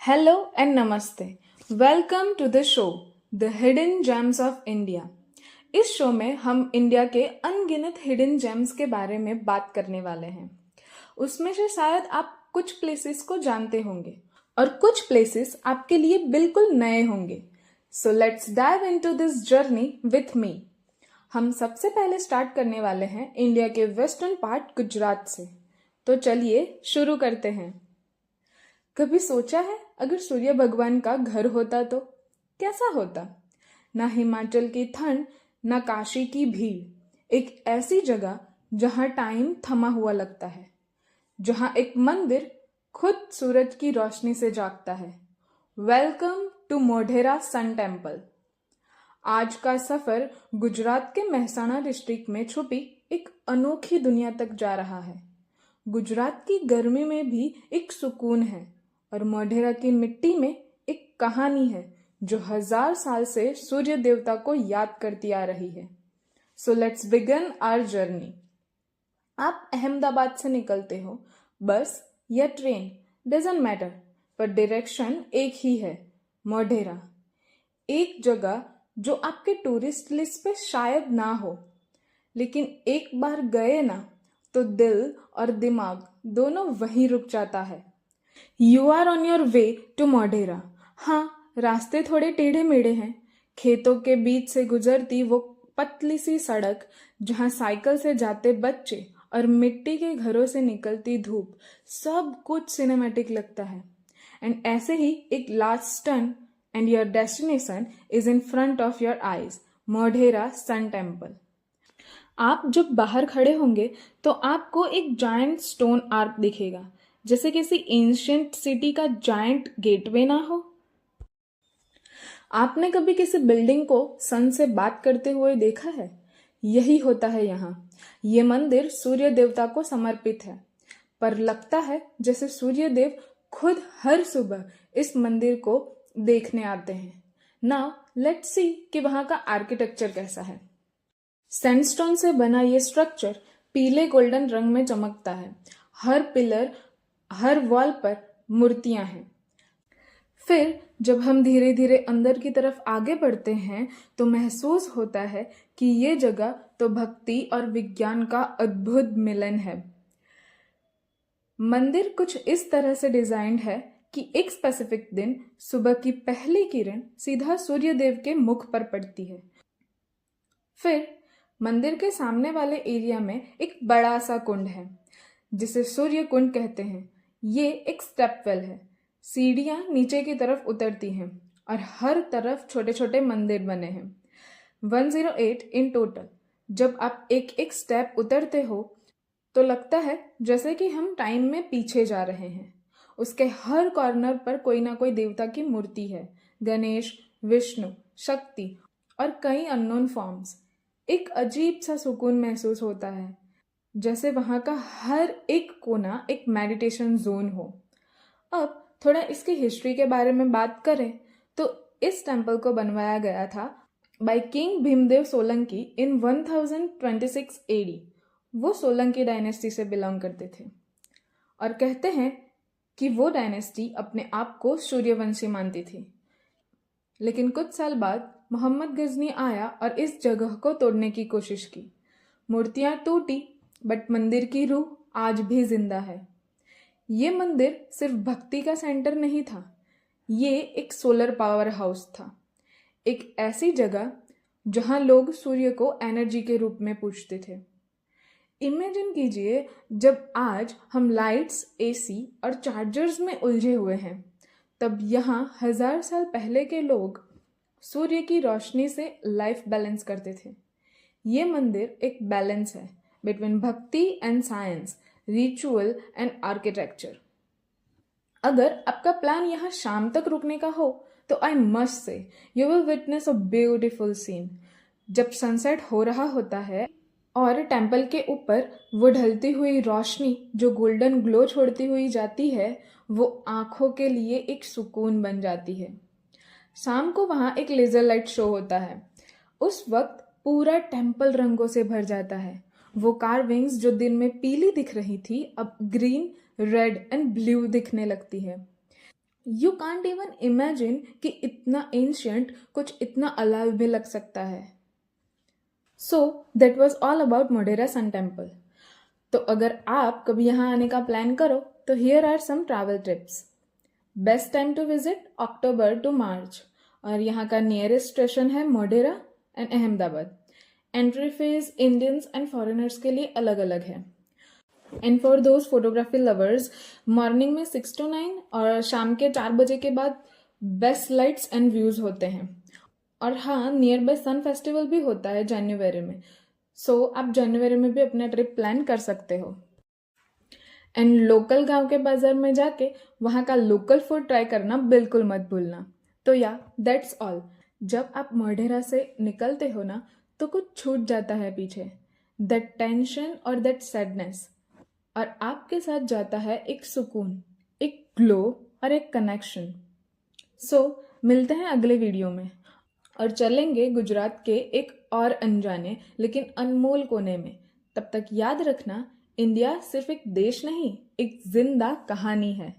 Hello and Namaste. Welcome to the show, The Hidden Gems of India. इस show में हम India के अनगिनत हिडन जेम्स के बारे में बात करने वाले हैं। उसमें से शायद आप कुछ प्लेसेस को जानते होंगे और कुछ प्लेसेस आपके लिए बिल्कुल नए होंगे। So let's dive into this journey with me. हम सबसे पहले स्टार्ट करने वाले हैं इंडिया के वेस्टर्न पार्ट गुजरात से। तो चलिए शुरू करते हैं। कभी सोचा है अगर सूर्य भगवान का घर होता तो कैसा होता? ना हिमाचल की ठंड, ना काशी की भीड़, एक ऐसी जगह जहां टाइम थमा हुआ लगता है, जहां एक मंदिर खुद सूरज की रोशनी से जागता है। Welcome to Modhera sun temple. आज का सफर गुजरात के मेहसाणा डिस्ट्रिक्ट में छुपी एक अनोखी दुनिया तक जा रहा है। गुजरात की गर्मी में भी एक सुकून है और मोढेरा की मिट्टी में एक कहानी है जो 1000 साल से सूर्य देवता को याद करती आ रही है। So let's begin our journey. आप अहमदाबाद से निकलते हो, बस या ट्रेन डजंट मैटर, पर डायरेक्शन एक ही है, मोढेरा। एक जगह जो आपके टूरिस्ट लिस्ट पे शायद ना हो, लेकिन एक बार गए ना तो दिल और दिमाग दोनों वहीं रुक जाता है। You are on your way to Modhera. हाँ, रास्ते थोड़े टेढ़े मेढ़े हैं। खेतों के बीच से गुजरती वो पतली सी सड़क जहाँ साइकिल से जाते बच्चे और मिट्टी के घरों से निकलती धूप, सब कुछ सिनेमैटिक लगता है। एंड ऐसे ही एक last turn and your destination is in front of your eyes, Modhera sun temple. आप जब बाहर खड़े होंगे तो आपको एक जायंट स्टोन आर्क दिखेगा, जैसे किसी एंशियंट सिटी का जायंट गेटवे ना हो। आपने कभी किसी बिल्डिंग को सन से बात करते हुए देखा है? यही होता है यहाँ। ये मंदिर सूर्य देवता को समर्पित है, पर लगता है जैसे सूर्य देव खुद हर सुबह इस मंदिर को देखने आते हैं। नाउ लेट्स सी कि वहाँ का आर्किटेक्चर कैसा है। सैंडस्टोन से बना ये स्ट्रक्चर पीले गोल्डन रंग में चमकता है। हर पिलर, हर वॉल पर मूर्तियां हैं। फिर जब हम धीरे धीरे अंदर की तरफ आगे बढ़ते हैं तो महसूस होता है कि ये जगह तो भक्ति और विज्ञान का अद्भुत मिलन है। मंदिर कुछ इस तरह से डिजाइन्ड है कि एक स्पेसिफिक दिन सुबह की पहली किरण सीधा सूर्य देव के मुख पर पड़ती है। फिर मंदिर के सामने वाले एरिया में एक बड़ा सा कुंड है जिसे सूर्य कुंड कहते हैं। ये एक स्टेप वेल है। सीढ़ियां नीचे की तरफ उतरती हैं और हर तरफ छोटे छोटे मंदिर बने हैं। 108 इन टोटल। जब आप एक एक स्टेप उतरते हो तो लगता है जैसे कि हम टाइम में पीछे जा रहे हैं। उसके हर कॉर्नर पर कोई ना कोई देवता की मूर्ति है, गणेश, विष्णु, शक्ति और कई अननोन फॉर्म्स। एक अजीब सा सुकून महसूस होता है, जैसे वहाँ का हर एक कोना एक मेडिटेशन जोन हो। अब थोड़ा इसकी हिस्ट्री के बारे में बात करें तो इस टेम्पल को बनवाया गया था by king Bhimdev Solanki in 1026 AD. वो सोलंकी डायनेस्टी से बिलोंग करते थे और कहते हैं कि वो डायनेस्टी अपने आप को सूर्यवंशी मानती थी। लेकिन कुछ साल बाद मोहम्मद गजनी आया और इस जगह को तोड़ने की कोशिश की। मूर्तियां टूटी, बट मंदिर की रूह आज भी जिंदा है। ये मंदिर सिर्फ भक्ति का सेंटर नहीं था, ये एक सोलर पावर हाउस था। एक ऐसी जगह जहां लोग सूर्य को एनर्जी के रूप में पूजते थे। इमेजिन कीजिए, जब आज हम लाइट्स, एसी और चार्जर्स में उलझे हुए हैं, तब यहाँ 1000 साल पहले के लोग सूर्य की रोशनी से लाइफ बैलेंस करते थे। ये मंदिर एक बैलेंस है बिटवीन भक्ति and science, ritual and architecture. अगर आपका प्लान यहाँ शाम तक रुकने का हो तो I must say you will witness a beautiful scene. जब सनसेट हो रहा होता है और टेम्पल के ऊपर वो ढलती हुई रोशनी जो गोल्डन ग्लो छोड़ती हुई जाती है, वो आंखों के लिए एक सुकून बन जाती है। शाम को वहाँ एक लेजर लाइट शो होता है। उस वक्त पूरा टेम्पल रंगों से भर जाता है। वो कार्विंग्स जो दिन में पीली दिख रही थी अब ग्रीन, रेड एंड ब्लू दिखने लगती है। यू कांट इवन इमेजिन कि इतना एंशियंट कुछ इतना अलाइव भी लग सकता है। So that was all about Modhera sun temple. तो अगर आप कभी यहाँ आने का प्लान करो तो here are some travel tips. Best time to visit October to March, और यहाँ का नियरेस्ट स्टेशन है Modhera and Ahmedabad. Entry fees Indians and foreigners के लिए अलग अलग है। And for those photography lovers, morning में 6 to 9 और शाम के 4 बजे के बाद बेस्ट लाइट्स एंड व्यूज होते हैं। और हाँ, नियर बाय सन फेस्टिवल भी होता है जनवरी में। सो आप जनवरी में भी अपना ट्रिप प्लान कर सकते हो। एंड लोकल गांव के बाजार में जाके वहाँ का लोकल फूड ट्राई करना बिल्कुल मत भूलना। तो या दैट्स ऑल। जब आप मोढेरा से निकलते हो ना तो कुछ छूट जाता है पीछे, दैट टेंशन और दैट सैडनेस, और आपके साथ जाता है एक सुकून, एक ग्लो और एक कनेक्शन। सो मिलते हैं अगले वीडियो में और चलेंगे गुजरात के एक और अनजाने लेकिन अनमोल कोने में। तब तक याद रखना, इंडिया सिर्फ एक देश नहीं, एक जिंदा कहानी है।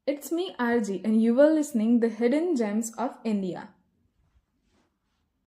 It's me RG and you are listening the hidden gems of India.